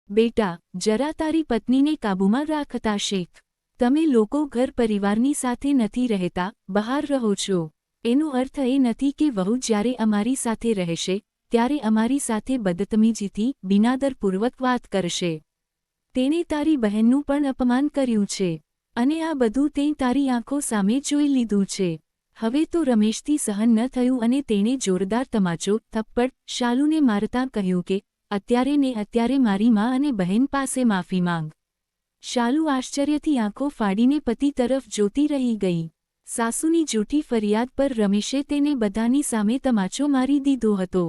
બેટા, જરા તારી પત્નીને કાબૂમાં રાખતા શીખ. તમે લોકો ઘર પરિવારની સાથે નથી રહેતા, બહાર રહો છો. એનો અર્થ એ નથી કે વહુ જ્યારે અમારી સાથે રહેશે ત્યારે અમારી સાથે બદતમીજીથી બિનાદરપૂર્વક વાત કરશે. તેણે તારી બહેનનું પણ અપમાન કર્યું છે અને આ બધું તે તારી આંખો સામે જોઈ લીધું છે. હવે તો રમેશથી સહન ન થયું અને તેણે જોરદાર તમાચો થપ્પડ શાલુને મારતાં કહ્યું કે અત્યારે મારી માં અને બહેન પાસે માફી માંગ. શાલુ આશ્ચર્યથી આંખો ફાડીને પતિ તરફ જોતી રહી ગઈ. સાસુની જૂઠી ફરિયાદ પર રમેશે તેને બધાની સામે તમાચો મારી દીધો હતો.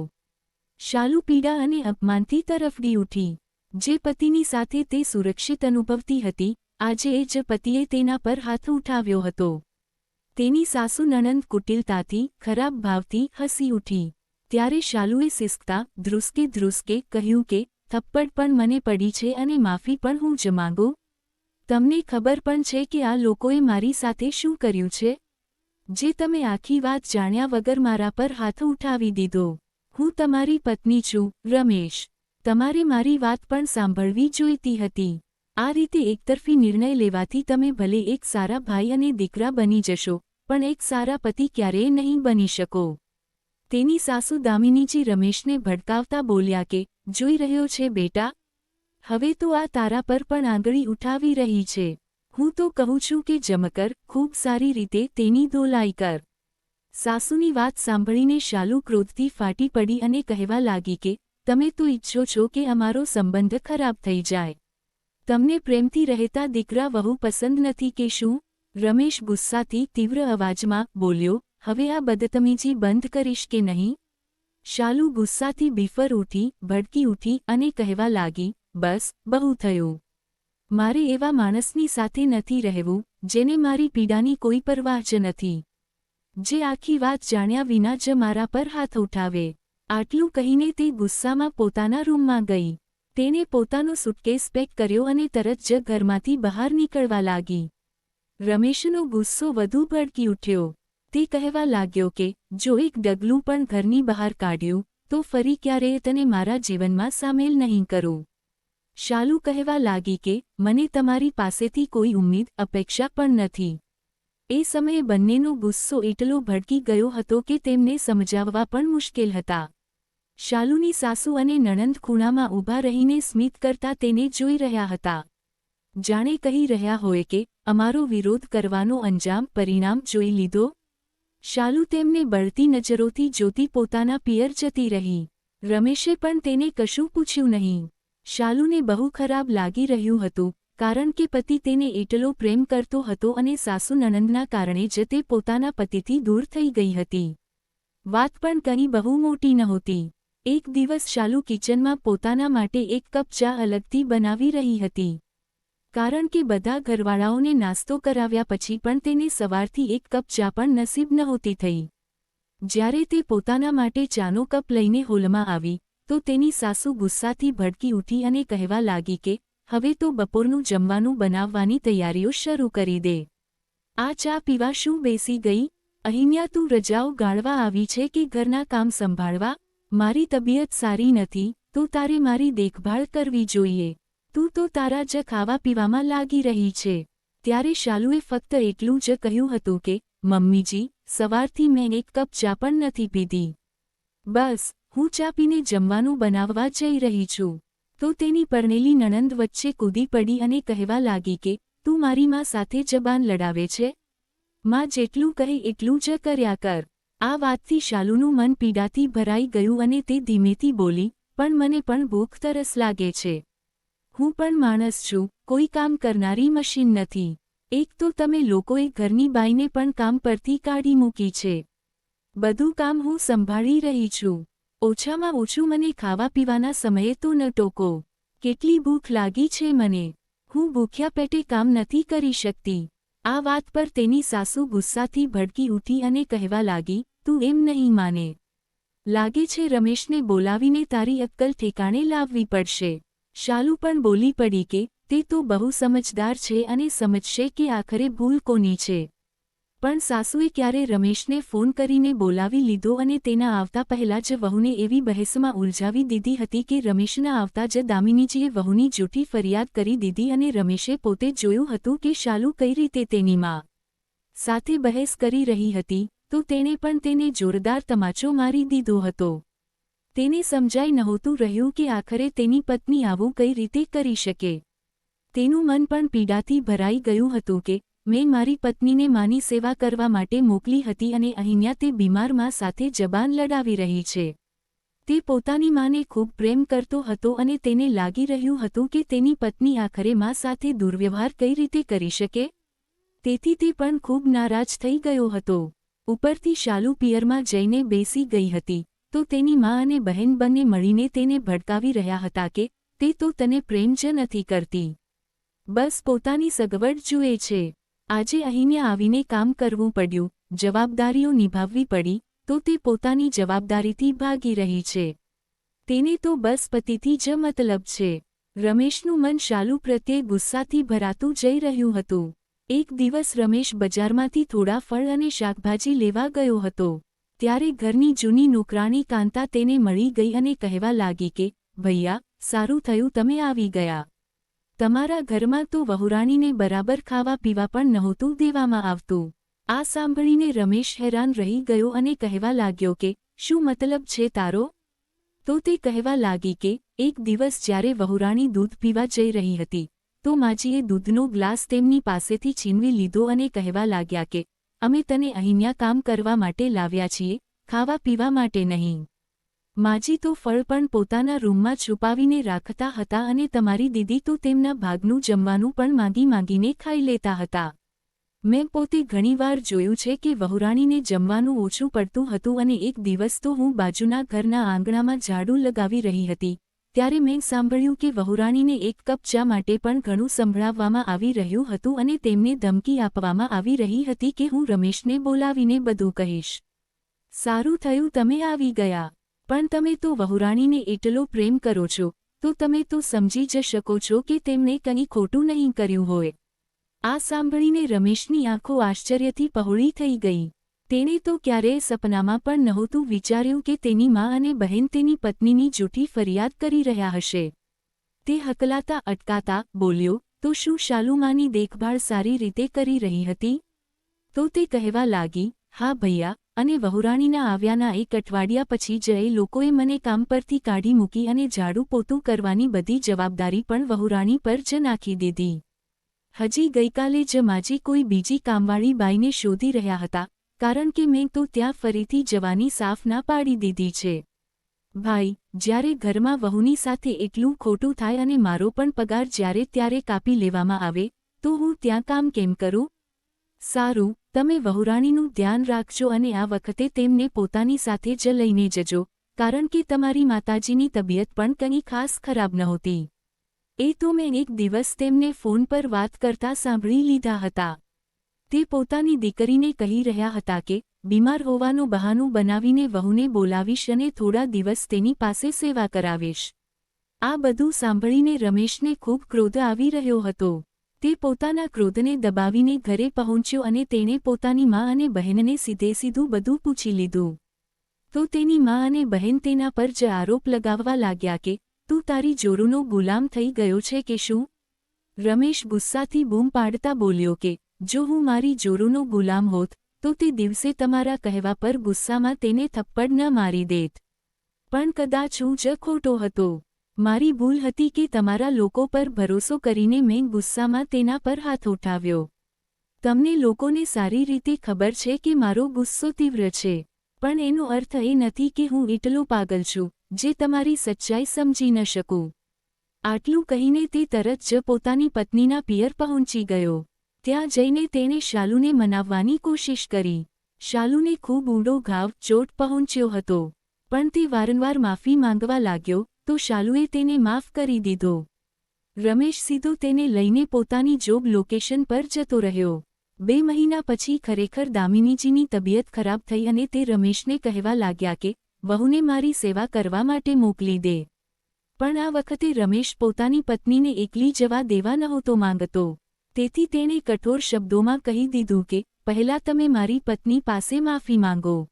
શાલુ પીડા અને અપમાનથી તરફડી ઉઠી. જે પતિની સાથે તે સુરક્ષિત અનુભવતી હતી, આજે એ જ પતિએ તેના પર હાથ ઉઠાવ્યો હતો. તેની સાસુ નણંદ કુટિલતાથી, ખરાબ ભાવથી હસી ઉઠી. ત્યારે શાલુએ સિસકતા ધ્રુસકે કહ્યું કે થપ્પડ પણ મને પડી છે અને માફી પણ હું જ માંગું. તમને ખબર પણ છે કે આ લોકોએ મારી સાથે શું કર્યું છે? જે તમે આખી વાત જાણ્યા વગર મારા પર હાથ ઉઠાવી દીધો. હું તમારી પત્ની છું, રમેશ. તમારે મારી વાત પણ સાંભળવી જોઈતી હતી. આ રીતે એકતરફી નિર્ણય લેવાથી તમે ભલે એક સારા ભાઈ અને દીકરા બની જશો, પણ એક સારા પતિ ક્યારેય નહીં બની શકો. તેની સાસુ દામિનીજી રમેશને ભડકાવતા બોલ્યા કે જોઈ રહ્યો છે બેટા? હવે તો આ તારા પર પણ આંગળી ઉઠાવી રહી છે. હું તો કહું છું કે જમકર, ખૂબ સારી રીતે તેની ધોલાઈ કર. સાસુની વાત સાંભળીને શાલુ ક્રોધથી ફાટી પડી અને કહેવા લાગી કે તમે તો ઈચ્છો છો કે અમારો સંબંધ ખરાબ થઈ જાય. તમને પ્રેમથી રહેતા દીકરા વહુ પસંદ નથી કે શું? રમેશ ગુસ્સાથી તીવ્ર અવાજમાં બોલ્યો, હવે આ બદતમીજી બંધ કરીશ કે નહીં? શાલુ ગુસ્સાથી બીફર ઉઠી, ભડકી ઉઠી અને કહેવા લાગી, બસ, બહુ થયું. મારે એવા માણસની સાથે નથી રહેવું, જેને મારી પીડાની કોઈ પરવાહ જ નથી. જે આખી વાત જાણ્યા વિના જ મારા પર હાથ ઉઠાવે. આટલું કહીને તે ગુસ્સામાં પોતાના રૂમમાં ગઈ. તેણે પોતાનો સુટકેસ પેક કર્યો અને તરત જ ઘરમાંથી બહાર નીકળવા લાગી. રમેશનો ગુસ્સો વધુ ભડકી ઉઠ્યો. તે કહેવા લાગ્યો કે જો એક ડગલું પણ ઘરની બહાર કાઢ્યું તો ફરી ક્યારેય તને મારા જીવનમાં સામેલ નહીં કરું. શાલુ કહેવા લાગી કે મને તમારી પાસેથી કોઈ ઉમ્મીદ અપેક્ષા પણ નથી. એ સમયે બંનેનો ગુસ્સો એટલો ભડકી ગયો હતો કે તેમને સમજાવવા પણ મુશ્કેલ હતા. શાલુની સાસુ અને નણંદ ખૂણામાં ઊભા રહીને સ્મિત કરતા તેને જોઈ રહ્યા હતા. જાણે કહી રહ્યા હોય કે અમારો વિરોધ કરવાનો અંજામ પરિણામ જોઈ લીધો. શાલુ તેમને બળતી નજરોથી જોતી પોતાના પિયર જતી રહી. રમેશે પણ તેને કશું પૂછ્યું નહીં. શાલુને બહુ ખરાબ લાગી રહ્યું હતું, કારણ કે પતિ તેને એટલો પ્રેમ કરતો હતો અને સાસુ નણંદના કારણે જ તે પોતાના પતિથી દૂર થઈ ગઈ હતી. વાત પણ કંઈ બહુ મોટી નહોતી. એક દિવસ શાલુ કિચનમાં પોતાના માટે એક કપ ચા અલગથી બનાવી રહી હતી. કારણ કે બધા ઘરવાળાઓને નાસ્તો કરાવ્યા પછી પણ તેને સવારથી એક કપ ચા પણ નસીબ નહોતી થઈ. જ્યારે તે પોતાના માટે ચાનો કપ લઈને હોલમાં આવી, તો તેની સાસુ ગુસ્સાથી ભડકી ઉઠી અને કહેવા લાગી કે હવે તો બપોરનું જમવાનું બનાવવાની તૈયારીઓ શરૂ કરી દે. આ ચા પીવા શું બેસી ગઈ? અહીંયા તું રજાઓ ગાળવા આવી છે કે ઘરના કામ સંભાળવા? મારી તબિયત સારી નથી, તો તારે મારી દેખભાળ કરવી જોઈએ. તું તો તારા જ ખાવા પીવામાં લાગી રહી છે. ત્યારે શાલુએ ફક્ત એટલું જ કહ્યું હતું કે મમ્મીજી, સવારથી મેં એક કપ ચા પણ નથી પીધી. બસ, હું ચા પીને જમવાનું બનાવવા જઈ રહી છું. તો તેની પરણેલી નણંદ વચ્ચે કૂદી પડી અને કહેવા લાગી કે તું મારી માં સાથે જબાન લડાવે છે? માં જેટલું કહે એટલું જ કર્યા કર. આ વાતથી શાલુનું મન પીડાથી ભરાઈ ગયું અને તે ધીમેથી બોલી, પણ મને પણ ભૂખ તરસ લાગે છે. હું પણ માણસ છું, કોઈ કામ કરનારી મશીન નથી. એક તો તમે લોકોએ ઘરની બાઈને પણ કામ પરથી કાઢી મૂકી છે. બધું કામ હું સંભાળી રહી છું. ઓછામાં ઓછું મને ખાવા પીવાના સમયે તો ન ટોકો. કેટલી ભૂખ લાગી છે મને. હું ભૂખ્યા પેટે કામ નથી કરી શકતી. આ વાત પર તેની સાસુ ગુસ્સાથી ભડકી ઉઠી અને કહેવા લાગી, તું એમ નહીં માને. લાગે છે રમેશને બોલાવીને તારી અક્કલ ઠેકાણે લાવવી પડશે. શાલુ પણ બોલી પડી કે તે તો બહુ સમજદાર છે અને સમજશે કે આખરે ભૂલ કોની છે. પણ સાસુએ ક્યારે રમેશને ફોન કરીને બોલાવી લીધો અને તેના આવતા પહેલા જ વહુને એવી બહેસમાં ઉલઝાવી દીધી હતી કે રમેશના આવતા જ દામિનીજીએ વહુની જૂઠી ફરિયાદ કરી દીધી અને રમેશે પોતે જોયું હતું કે શાલુ કઈ રીતે તેની મા સાથે બહેસ કરી રહી હતી તો તેણે પણ તેને જોરદાર તમાચો મારી દીધો હતો. તેને સમજાઈ નહોતું રહ્યું કે આખરે તેની પત્ની આવું કઈ રીતે કરી શકે. તેનું મન પણ પીડાથી ભરાઈ ગયું હતું કે મેં મારી પત્નીને માની સેવા કરવા માટે મોકલી હતી અને અહીંયા તે બીમાર મા સાથે જબાન લડાવી રહી છે. તે પોતાની માને ખૂબ પ્રેમ કરતો હતો અને તેને લાગી રહ્યું હતું કે તેની પત્ની આખરે મા સાથે દુર્વ્યવહાર કઈ રીતે કરી શકે. તેથી તે પણ ખૂબ નારાજ થઈ ગયો હતો. ઉપરથી શાલુ પિયરમાં જઈને બેસી ગઈ હતી તો તેની મા અને બહેન બંને મળીને તેને ભડકાવી રહ્યા હતા કે તે તો તને પ્રેમ જ નથી કરતી, બસ પોતાની સગવડ જુએ છે. આજે અહીંયા આવીને કામ કરવું પડ્યું, જવાબદારીઓ નિભાવવી પડી તો તે પોતાની જવાબદારીથી ભાગી રહી છે. તેને તો બસ પતિથી જ મતલબ છે. રમેશનું મન શાલુ પ્રત્યે ગુસ્સાથી ભરાતું જઈ રહ્યું હતું. એક દિવસ રમેશ બજારમાંથી થોડા ફળ અને શાકભાજી લેવા ગયો હતો. ત્યારે ઘરની જૂની નોકરાણી કાંતા તેને મળી ગઈ અને કહેવા લાગી કે ભૈયા, સારું થયું તમે આવી ગયા. તમારા ઘરમાં તો વહુરાણીને બરાબર ખાવા પીવા પણ નહોતું દેવામાં આવતું. આ સાંભળીને રમેશ હેરાન રહી ગયો અને કહેવા લાગ્યો કે શું મતલબ છે તારો? તો તે કહેવા લાગી કે એક દિવસ જ્યારે વહુરાણી દૂધ પીવા જઈ રહી હતી તો માજીએ દૂધનો ગ્લાસ તેમની પાસેથી છીનવી લીધો અને કહેવા લાગ્યા કે અમે તને અહીંયા કામ કરવા માટે લાવ્યા છીએ, ખાવા પીવા માટે નહીં. માજી તો ફળ પણ પોતાના રૂમમાં છુપાવીને રાખતા હતા અને તમારી દીદી તો તેમના ભાગનું જમવાનું પણ માંગીને ખાઈ લેતા હતા. મેં પોતે ઘણીવાર જોયું છે કે વહુરાણીને જમવાનું ઓછું પડતું હતું અને એક દિવસ તો હું બાજુના ઘરના આંગણામાં ઝાડુ લગાવી રહી હતી ત્યારે મેં સાંભળ્યું કે વહુરાણીને એક કપ ચા માટે પણ ઘણું સંભળાવવામાં આવી રહ્યું હતું અને તેમને ધમકી આપવામાં આવી રહી હતી કે હું રમેશને બોલાવીને બધું કહીશ. સારું થયું તમે આવી ગયા, પણ તમે તો વહુરાણીને એટલો પ્રેમ કરો છો તો તમે તો સમજી જ શકો છો કે તેમને કંઈ ખોટું નહીં કર્યું હોય. આ સાંભળીને રમેશની આંખો આશ્ચર્યથી પહોળી થઈ ગઈ. તેણે તો ક્યારેય સપનામાં પણ નહોતું વિચાર્યું કે તેની મા અને બહેન તેની પત્નીની જૂઠી ફરિયાદ કરી રહ્યા હશે. તે હકલાતા અટકાતા બોલ્યો, તો શું શાલુમાની દેખભાળ સારી રીતે કરી રહી હતી? તો તે કહેવા લાગી, હા ભૈયા, અને વહુરાણીના આવ્યાના એક અઠવાડિયા પછી જ એ લોકોએ મને કામ પરથી કાઢી મૂકી અને ઝાડુ પોતું કરવાની બધી જવાબદારી પણ વહુરાણી પર જ નાખી દીધી. હજી ગઈકાલે જ માજી કોઈ બીજી કામવાળી બાઈને શોધી રહ્યા હતા કારણ કે મેં તો ત્યાં ફરીથી જવાની સાફ ના પાડી દીધી છે. ભાઈ, જ્યારે ઘરમાં વહુની સાથે એટલું ખોટું થાય અને મારો પણ પગાર જ્યારે ત્યારે કાપી લેવામાં આવે તો હું ત્યાં કામ કેમ કરું? સારું, તમે વહુરાણીનું ધ્યાન રાખજો અને આ વખતે તેમને પોતાની સાથે જ લઈને જજો કારણ કે તમારી માતાજીની તબિયત પણ કંઈ ખાસ ખરાબ નહોતી. એ તો મેં એક દિવસ તેમને ફોન પર વાત કરતા સાંભળી લીધા હતા. તે પોતાની દીકરીને કહી રહ્યા હતા કે બીમાર હોવાનું બહાનું બનાવીને વહુને બોલાવીશ અને થોડા દિવસ તેની પાસે સેવા કરાવીશ. આ બધું સાંભળીને રમેશને ખૂબ ક્રોધ આવી રહ્યો હતો. તે પોતાના ક્રોધને દબાવીને ઘરે પહોંચ્યો અને તેણે પોતાની મા અને બહેનને સીધું બધું પૂછી લીધું. તો તેની મા અને બહેન તેના પર જ આરોપ લગાવવા લાગ્યા કે તું તારી જોરુનો ગુલામ થઈ ગયો છે કે શું? રમેશ ગુસ્સાથી બૂમ પાડતા બોલ્યો કે જો હું મારી જોરુનો ગુલામ હોત તો તે દિવસે તમારા કહેવા પર ગુસ્સામાં તેને થપ્પડ ન મારી દેત. પણ કદાચ હું જ ખોટો હતો. મારી ભૂલ હતી કે તમારા લોકો પર ભરોસો કરીને મેં ગુસ્સામાં તેના પર હાથ ઉઠાવ્યો. તમને લોકોને સારી રીતે ખબર છે કે મારો ગુસ્સો તીવ્ર છે, પણ એનો અર્થ એ નથી કે હું એટલો પાગલ છું જે તમારી સચ્ચાઈ સમજી ન શકું. આટલું કહીને તે તરત જ પોતાની પત્નીના પિયર પહોંચી ગયો. ત્યાં જઈને તેણે શાલુને મનાવવાની કોશિશ કરી. શાલુને ખૂબ ઊંડો ઘાવ ચોટ પહોંચ્યો હતો, પણ તે વારંવાર માફી માંગવા લાગ્યો તો શાલુએ તેને માફ કરી દીધો. રમેશ સીધો તેને લઈને પોતાની જોબ લોકેશન પર જતો રહ્યો. 2 મહિના પછી ખરેખર દામિનીજીની તબિયત ખરાબ થઈ અને તે રમેશને કહેવા લાગ્યા કે વહુને મારી સેવા કરવા માટે મોકલી દે. પણ આ વખતે રમેશ પોતાની પત્નીને એકલી જવા દેવા નહોતો માંગતો. તેથી તેણે કઠોર શબ્દોમાં કહી દીધું કે પહેલાં તમે મારી પત્ની પાસે માફી માંગો.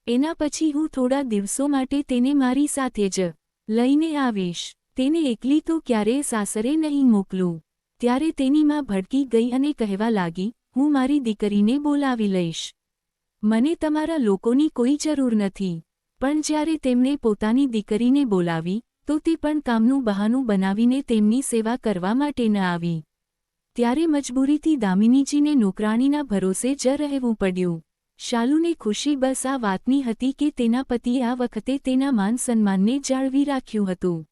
એના પછી હું થોડા દિવસો માટે તેને મારી સાથે જ લઈને આવીશ. તેને એકલી તો ક્યારેય સાસરે નહીં મોકલું. ત્યારે તેની માં ભડકી ગઈ અને કહેવા લાગી, હું મારી દીકરીને બોલાવી લઈશ. મને તમારા લોકોની કોઈ જરૂર નથી. પણ જ્યારે તેમણે પોતાની દીકરીને બોલાવી, તો તે પણ કામનું બહાનું બનાવીને તેમની સેવા કરવા માટે ન આવી. ત્યારે મજબૂરીથી દામિનીજીને નોકરાણીના ભરોસે જ રહેવું પડ્યું. શાલુને ખુશી બસ આ વાતની હતી કે તેના પતિએ આ વખતે તેના માન સન્માનને જાળવી રાખ્યું હતું.